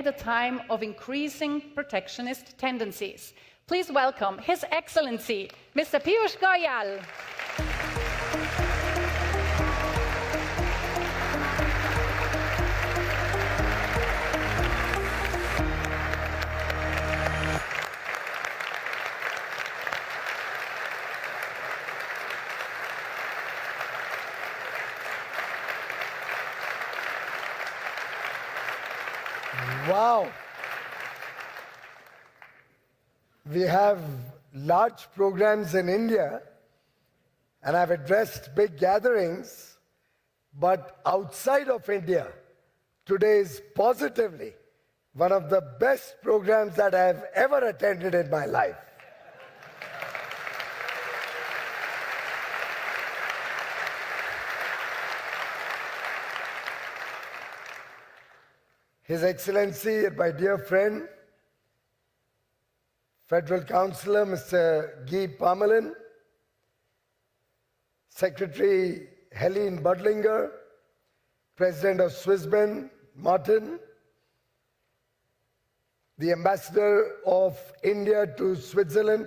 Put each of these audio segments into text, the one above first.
at a time of increasing protectionist tendencies. Please welcome His Excellency, Mr. Piyush Goyal. Wow. We have large programs in India, and I've addressed big gatherings, but outside of India, today is positively one of the best programs that I have ever attended in my life. His Excellency, my dear friend, Federal Councillor Mr. Guy Parmelin, Secretary Helene Budlinger, President of Swissmem, Martin, the Ambassador of India to Switzerland,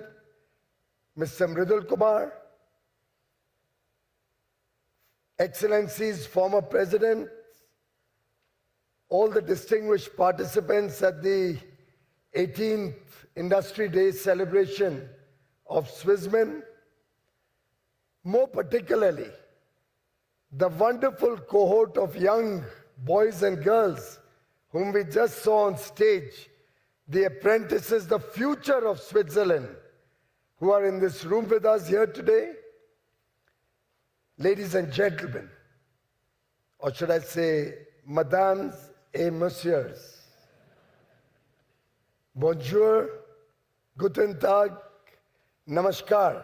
Mr. Mridul Kumar, Excellencies, former President, all the distinguished participants at the 18th Industry Day celebration of Swissmem, more particularly the wonderful cohort of young boys and girls whom we just saw on stage, the apprentices, the future of Switzerland, who are in this room with us here today. Ladies and gentlemen, or should I say, mesdames et messieurs, bonjour, guten tag, namaskar.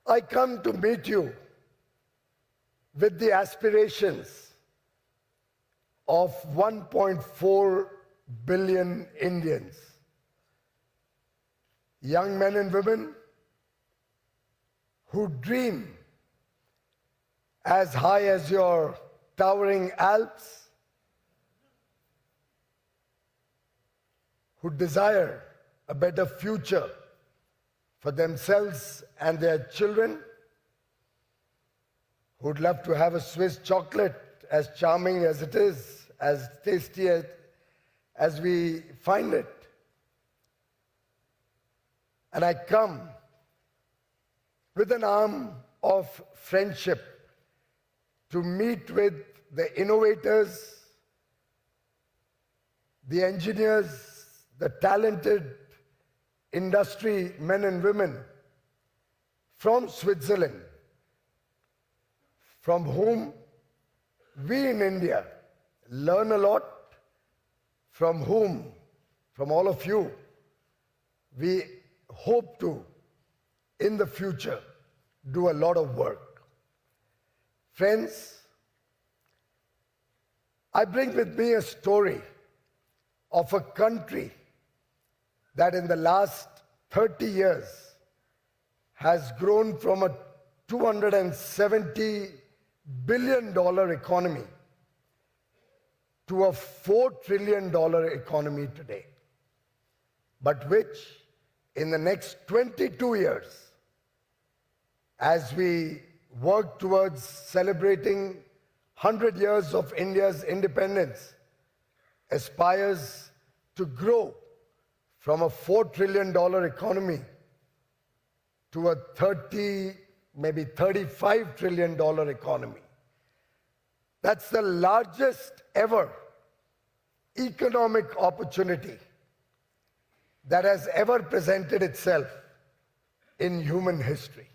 I come to meet you with the aspirations of 1.4 billion Indians. Young men and women who dream as high as your towering Alps, who desire a better future for themselves and their children, who'd love to have a Swiss chocolate, as charming as it is, as tasty as we find it. And I come with an arm of friendship to meet with the innovators, the engineers, the talented industry men and women from Switzerland, from whom we in India learn a lot, from all of you, we hope to, in the future, do a lot of work. Friends, I bring with me a story of a country that in the last 30 years has grown from a $270 billion economy to a $4 trillion economy today, but which in the next 22 years, as we work towards celebrating 100 years of India's independence, aspires to grow from a $4 trillion economy to a 30, maybe $35 trillion economy. That's the largest ever economic opportunity that has ever presented itself in human history.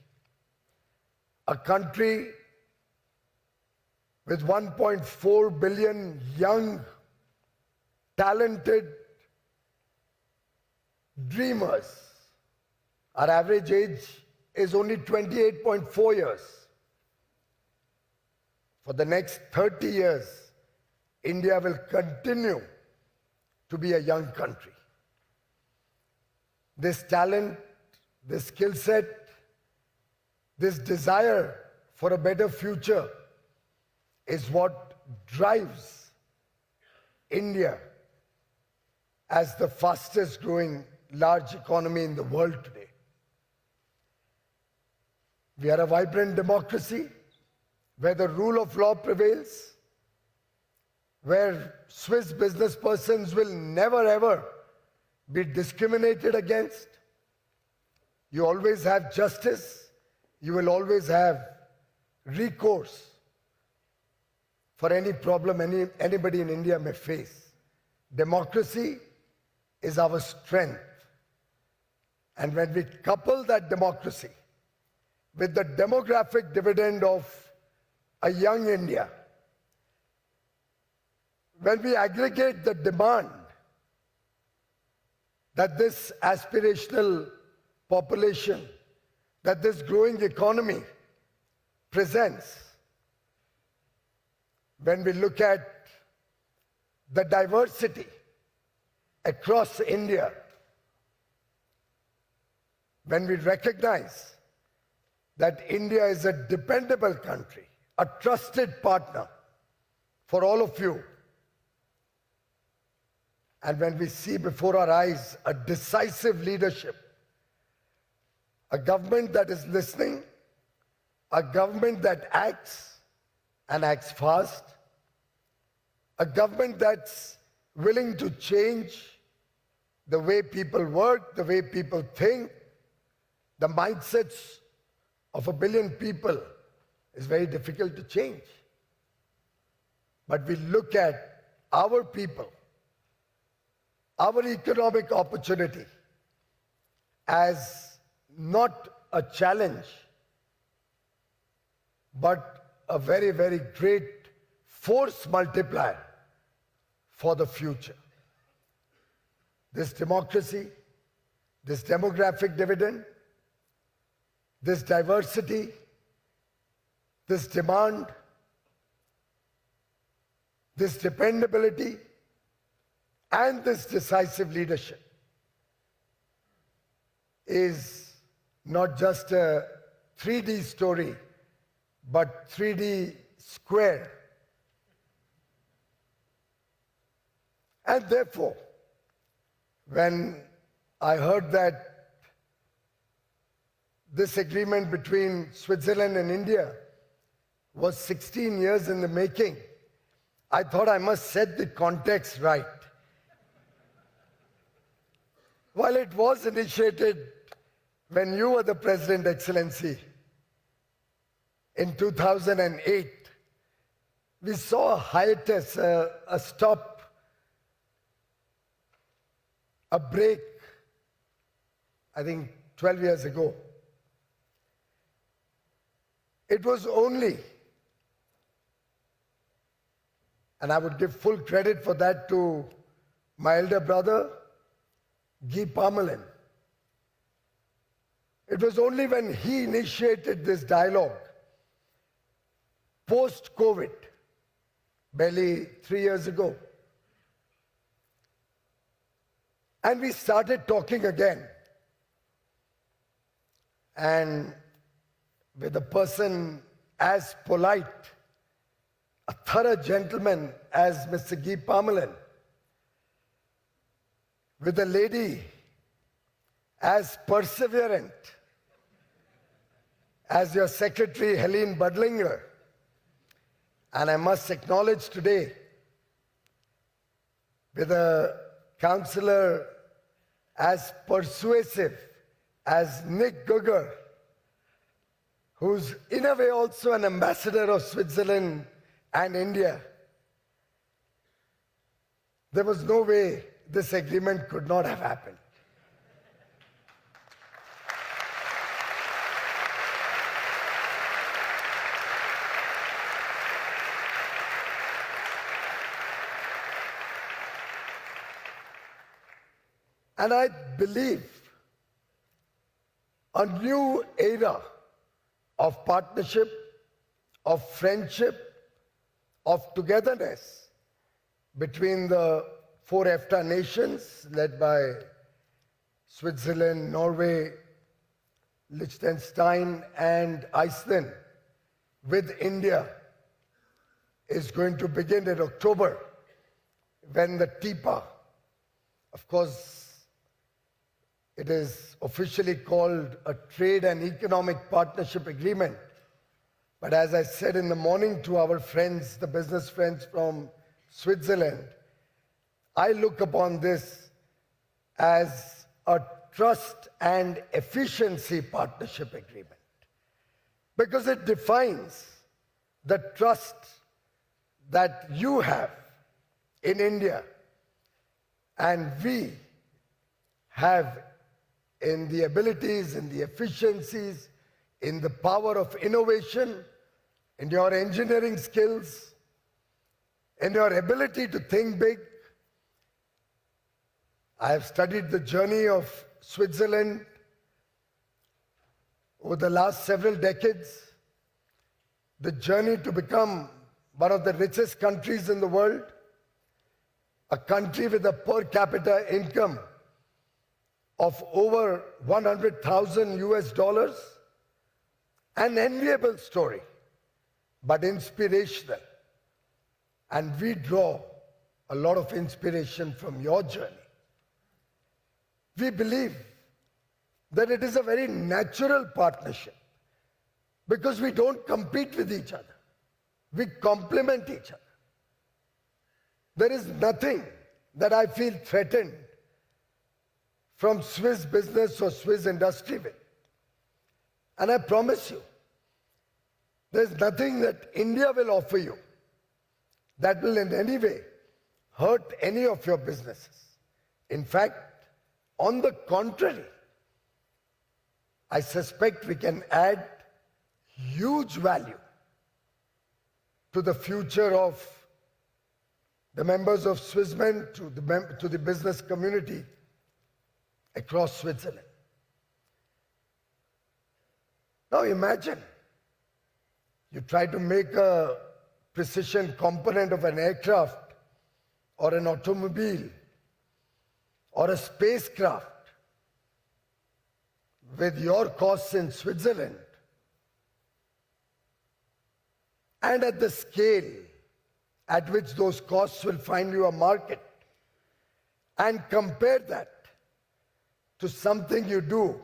A country with 1.4 billion young, talented dreamers. Our average age is only 28.4 years. For the next 30 years, India will continue to be a young country. This talent this skill set, this desire for a better future is what drives India as the fastest growing large economy in the world today. We are a vibrant democracy where the rule of law prevails, where Swiss business persons will never ever be discriminated against. You always have justice. You will always have recourse for any problem anybody in India may face. Democracy is our strength. And when we couple that democracy with the demographic dividend of a young India, when we aggregate the demand that this aspirational population, that this growing economy presents, when we look at the diversity across India, when we recognize that India is a dependable country, a trusted partner for all of you, and when we see before our eyes a decisive leadership, a government that is listening, a government that acts and acts fast, a government that's willing to change the way people work, the way people think, the mindsets of 1 billion people is very difficult to change. But we look at our people, our economic opportunity as not a challenge, but a very, very great force multiplier for the future. This democracy, this demographic dividend, this diversity, this demand, this dependability, and this decisive leadership is not just a 3D story, but 3D square. And therefore, when I heard that this agreement between Switzerland and India was 16 years in the making, I thought I must set the context right. While it was initiated when you were the President, Excellency, in 2008, we saw a hiatus, a stop, a break, I think 12 years ago. It was only, and I would give full credit for that to my elder brother, Guy Parmelin. It was only when he initiated this dialogue, post-COVID, barely 3 years ago, and we started talking again. And with a person as polite, a thorough gentleman as Mr. Guy Parmelin, with a lady as perseverant as your secretary, Helene Budlinger, and I must acknowledge today, with a counselor as persuasive as Nick Gugger, who's in a way also an ambassador of Switzerland and India. There was no way this agreement could not have happened. And I believe a new era of partnership, of friendship, of togetherness between the 4 EFTA nations led by Switzerland, Norway, Liechtenstein, and Iceland with India is going to begin in October when the TIPA, of course, it is officially called a Trade and Economic Partnership Agreement. But as I said in the morning to our friends, the business friends from Switzerland, I look upon this as a trust and efficiency partnership agreement because it defines the trust that you have in India and we have in the abilities, in the efficiencies, in the power of innovation, in your engineering skills, in your ability to think big. I have studied the journey of Switzerland over the last several decades, the journey to become one of the richest countries in the world, a country with a per capita income of over 100,000 US dollars, an enviable story, but inspirational. And we draw a lot of inspiration from your journey. We believe that it is a very natural partnership because we don't compete with each other. We complement each other. There is nothing that I feel threatened from Swiss business or Swiss industry with. And I promise you, there's nothing that India will offer you that will in any way hurt any of your businesses. In fact, on the contrary, I suspect we can add huge value to the future of the members of Swissmem, to the business community across Switzerland. Now imagine, you try to make a precision component of an aircraft or an automobile or a spacecraft with your costs in Switzerland and at the scale at which those costs will find you a market, and compare that to something you do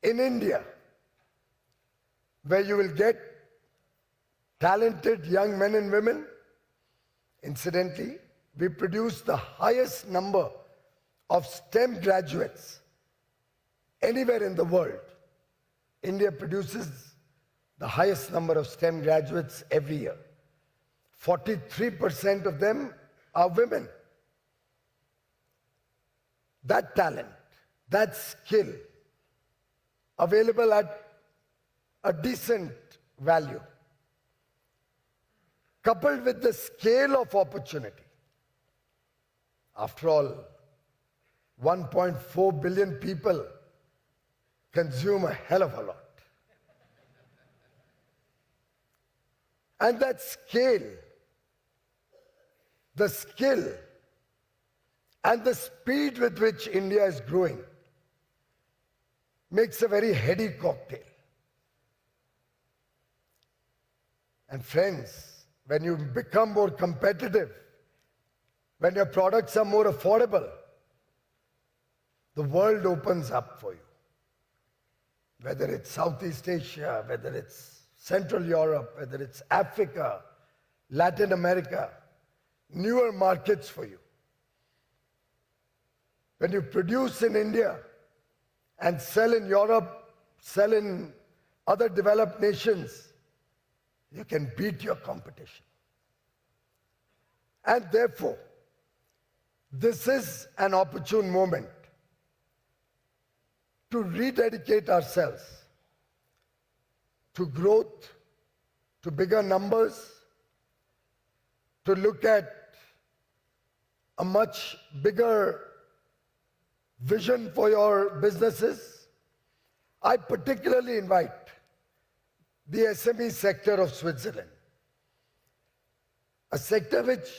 in India, where you will get talented young men and women. Incidentally, we produce the highest number of STEM graduates anywhere in the world. India produces the highest number of STEM graduates every year. 43% of them are women. That talent, that skill, available at a decent value, coupled with the scale of opportunity. After all, 1.4 billion people consume a hell of a lot. And that scale, the skill, and the speed with which India is growing makes a very heady cocktail. And friends, when you become more competitive, when your products are more affordable, the world opens up for you. Whether it's Southeast Asia, whether it's Central Europe, whether it's Africa, Latin America, newer markets for you. When you produce in India and sell in Europe, sell in other developed nations, you can beat your competition. And therefore, this is an opportune moment to rededicate ourselves to growth, to bigger numbers, to look at a much bigger vision for your businesses. I particularly invite the SME sector of Switzerland, a sector which,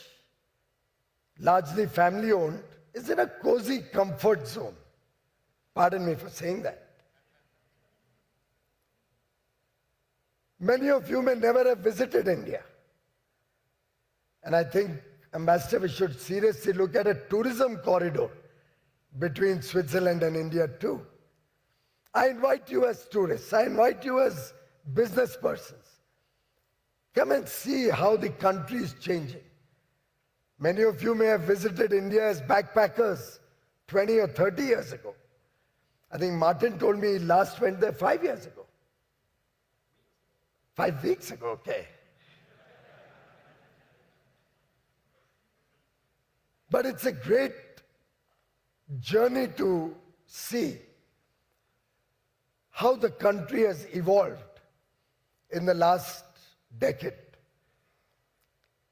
largely family-owned, is in a cozy comfort zone. Pardon me for saying that. Many of you may never have visited India. And I think, Ambassador, we should seriously look at a tourism corridor between Switzerland and India too. I invite you as tourists, I invite you as business persons. Come and see how the country is changing. Many of you may have visited India as backpackers 20 or 30 years ago. I think Martin told me he last went there 5 years ago. 5 weeks ago, okay. But it's a great journey to see how the country has evolved in the last decade.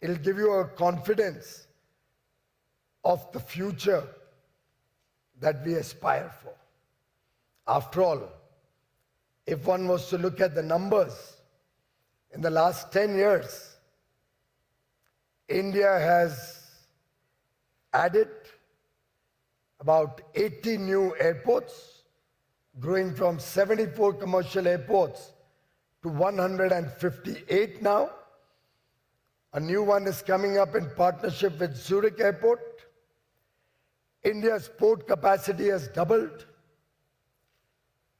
It'll give you a confidence of the future that we aspire for. After all, if one was to look at the numbers, in the last 10 years, India has added about 80 new airports, growing from 74 commercial airports to 158 now. A new one is coming up in partnership with Zurich Airport. India's port capacity has doubled.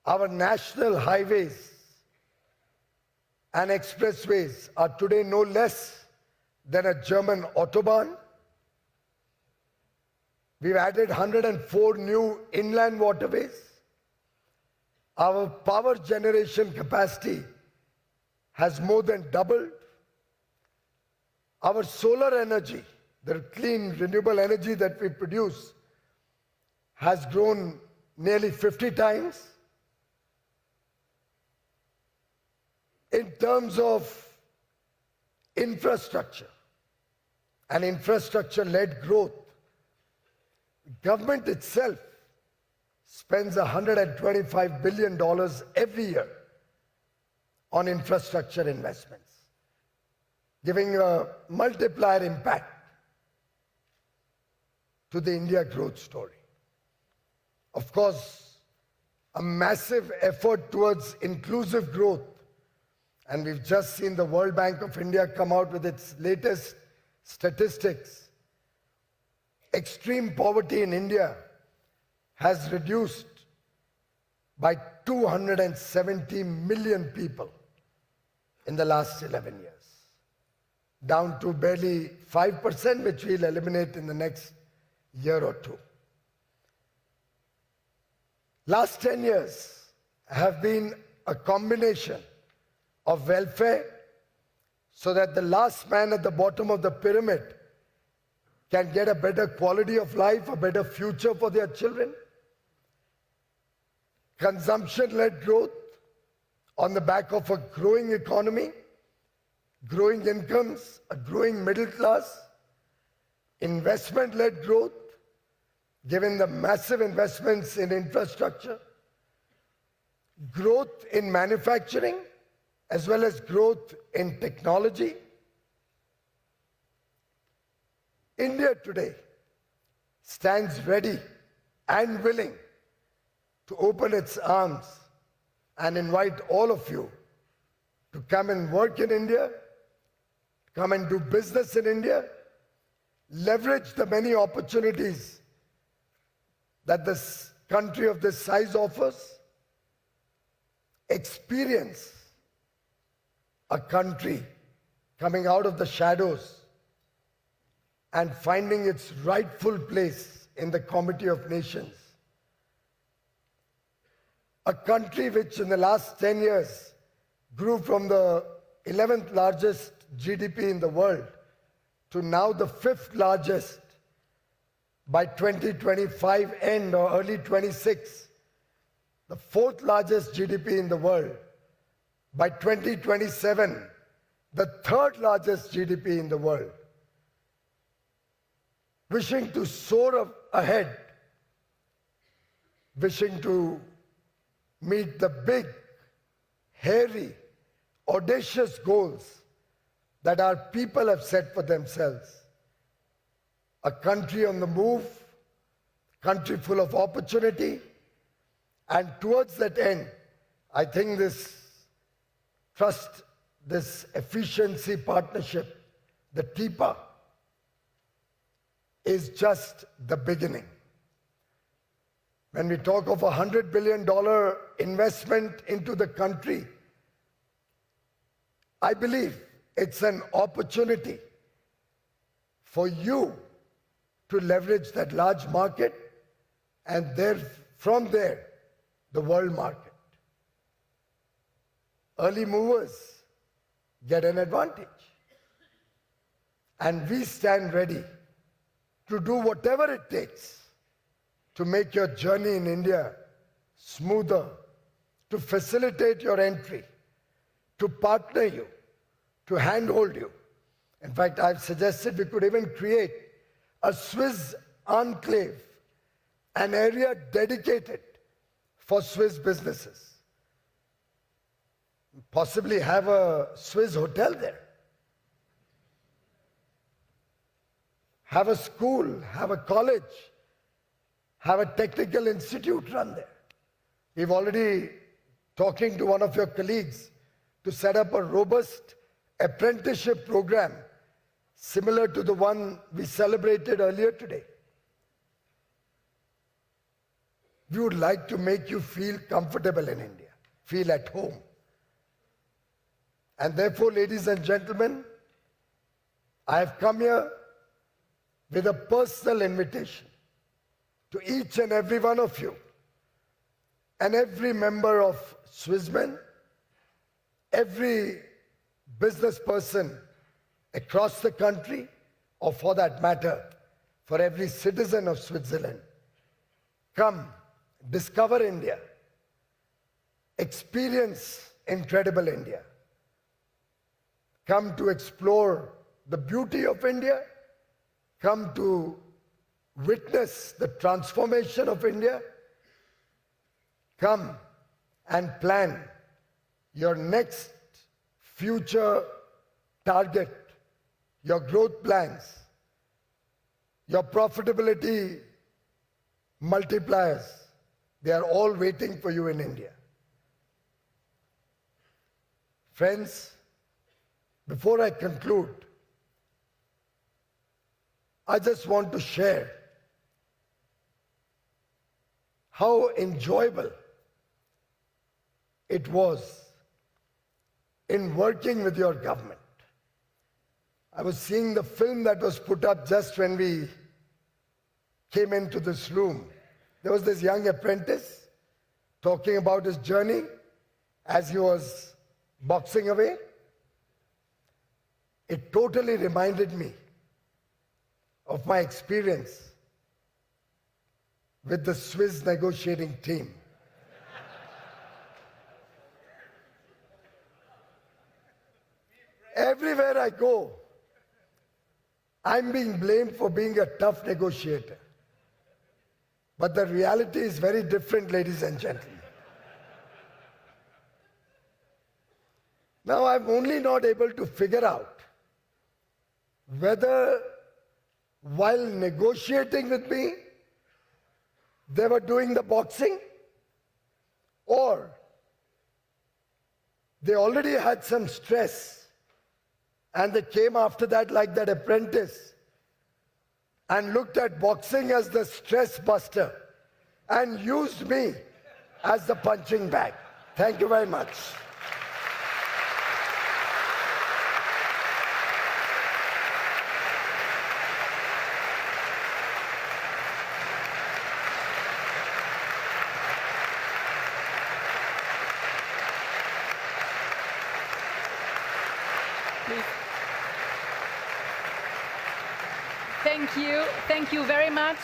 Our national highways and expressways are today no less than a German Autobahn. We've added 104 new inland waterways. Our power generation capacity has more than doubled. Our solar energy, the clean, renewable energy that we produce, has grown nearly 50 times. In terms of infrastructure and infrastructure-led growth, the government itself spends $125 billion every year on infrastructure investments, giving a multiplier impact to the India growth story. Of course, a massive effort towards inclusive growth, and we've just seen the World Bank of India come out with its latest statistics. Extreme poverty in India has reduced by 270 million people in the last 11 years, down to barely 5%, which we'll eliminate in the next year or two. Last 10 years have been a combination of welfare, so that the last man at the bottom of the pyramid can get a better quality of life, a better future for their children. Consumption-led growth on the back of a growing economy, growing incomes, a growing middle class. Investment-led growth, given the massive investments in infrastructure. Growth in manufacturing, as well as growth in technology. India today stands ready and willing to open its arms and invite all of you to come and work in India, come and do business in India, leverage the many opportunities that this country of this size offers, experience a country coming out of the shadows and finding its rightful place in the comity of nations. A country which in the last 10 years grew from the 11th largest GDP in the world to now the 5th largest by 2025 end or early 26, the 4th largest GDP in the world. By 2027, the 3rd largest GDP in the world. Wishing to soar ahead, wishing to meet the big, hairy, audacious goals that our people have set for themselves. A country on the move, country full of opportunity, and towards that end, I think this trust this efficiency partnership, the TIPA, is just the beginning. When we talk of $100 billion investment into the country, I believe it's an opportunity for you to leverage that large market and from there, the world market. Early movers get an advantage. And we stand ready to do whatever it takes to make your journey in India smoother, to facilitate your entry, to partner you, to handhold you. In fact, I've suggested we could even create a Swiss enclave, an area dedicated for Swiss businesses. Possibly have a Swiss hotel there. Have a school, have a college, have a technical institute run there. We've already talking to one of your colleagues to set up a robust apprenticeship program similar to the one we celebrated earlier today. We would like to make you feel comfortable in India, feel at home. And therefore, ladies and gentlemen, I have come here with a personal invitation to each and every one of you and every member of Swissmem, every business person across the country, or for that matter, for every citizen of Switzerland. Come, discover India, experience incredible India. Come to explore the beauty of India, come to witness the transformation of India, come and plan your next future target, your growth plans, your profitability multipliers. They are all waiting for you in India. Friends, before I conclude, I just want to share how enjoyable it was in working with your government. I was seeing the film that was put up just when we came into this room. There was this young apprentice talking about his journey as he was boxing away. It totally reminded me of my experience with the Swiss negotiating team. Everywhere I go, I'm being blamed for being a tough negotiator. But the reality is very different, ladies and gentlemen. Now, I'm only not able to figure out whether while negotiating with me, they were doing the boxing, or they already had some stress and they came after that like that apprentice and looked at boxing as the stress buster and used me as the punching bag. Thank you very much. Thank you very much.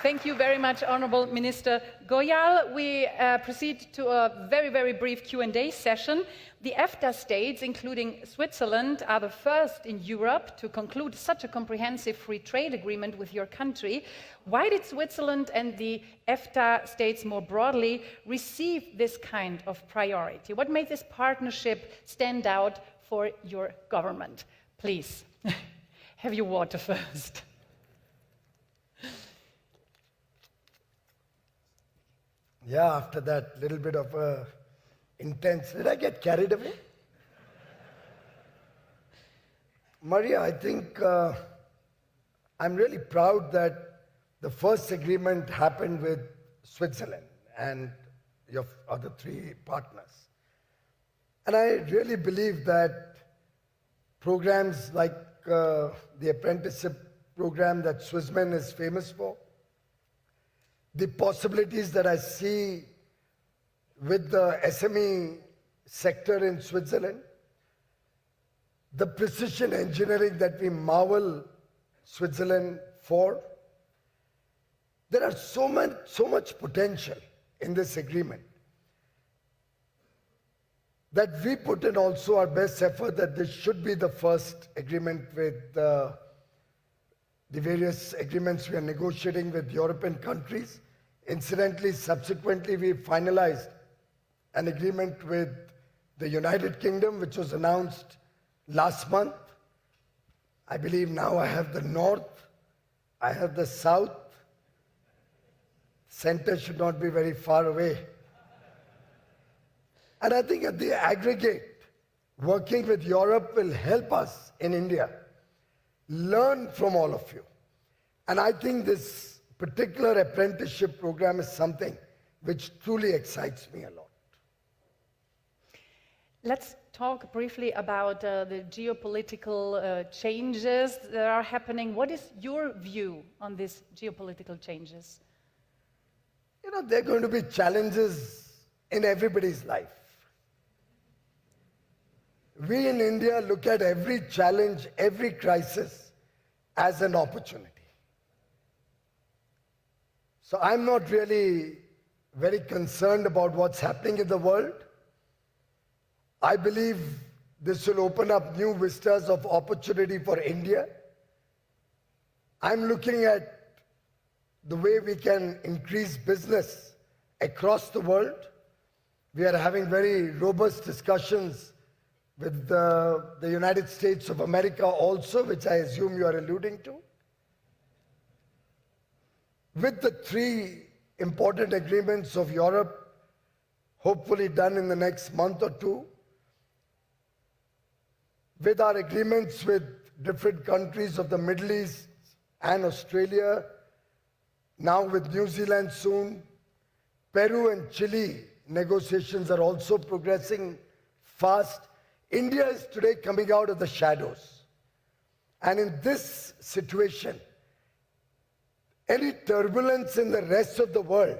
Thank you very much, Honorable Minister Goyal. We proceed to a very, very brief Q&A session. The EFTA states, including Switzerland, are the first in Europe to conclude such a comprehensive free trade agreement with your country. Why did Switzerland and the EFTA states more broadly receive this kind of priority? What made this partnership stand out for your government? Please, have your water first. Yeah, after that little bit of intense, did I get carried away? Maria, I think I'm really proud that the first agreement happened with Switzerland and your other three partners. And I really believe that programs like the apprenticeship program that Swissmem is famous for, the possibilities that I see with the SME sector in Switzerland, the precision engineering that we marvel Switzerland for, there are so much potential in this agreement that we put in also our best effort that this should be the first agreement with the various agreements we are negotiating with European countries. Incidentally, subsequently, we finalized an agreement with the United Kingdom, which was announced last month. I believe now I have the North, I have the South. Center should not be very far away. And I think at the aggregate, working with Europe will help us in India learn from all of you. And I think this particular apprenticeship program is something which truly excites me a lot. Let's talk briefly about the geopolitical changes that are happening. What is your view on these geopolitical changes? You know, there are going to be challenges in everybody's life. We in India look at every challenge, every crisis as an opportunity. So I'm not really very concerned about what's happening in the world. I believe this will open up new vistas of opportunity for India. I'm looking at the way we can increase business across the world. We are having very robust discussions with the United States of America also, which I assume you are alluding to. With the three important agreements of Europe, hopefully done in the next month or two, with our agreements with different countries of the Middle East and Australia, now with New Zealand soon, Peru and Chile negotiations are also progressing fast. India is today coming out of the shadows. And in this situation, any turbulence in the rest of the world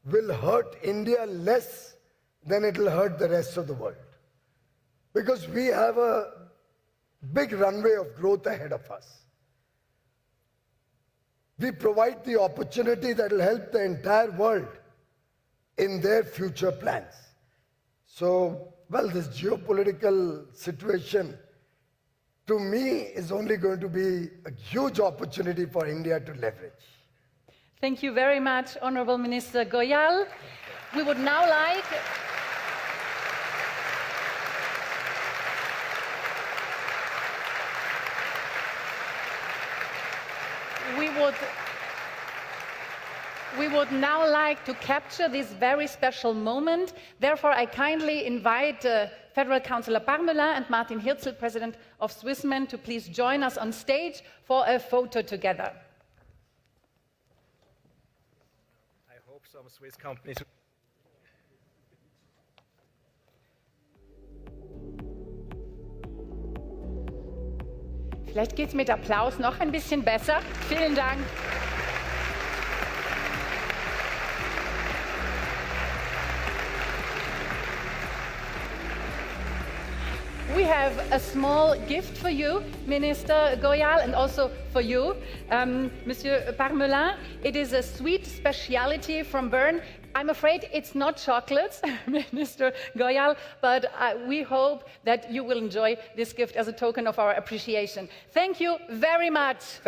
will hurt India less than it will hurt the rest of the world. Because we have a big runway of growth ahead of us. We provide the opportunity that will help the entire world in their future plans. So, well, this geopolitical situation, to me, is only going to be a huge opportunity for India to leverage. Thank you very much, Honorable Minister Goyal. We would now like We would now like to capture this very special moment. Therefore, I kindly invite Federal Councillor Parmelin and Martin Hirzel, President of Swissmem, to please join us on stage for a photo together. I hope some Swiss companies. Vielleicht geht es mit Applaus noch ein bisschen besser. Vielen Dank. We have a small gift for you, Minister Goyal, and also for you, Monsieur Parmelin. It is a sweet speciality from Bern. I'm afraid it's not chocolate, Minister Goyal, but we hope that you will enjoy this gift as a token of our appreciation. Thank you very much.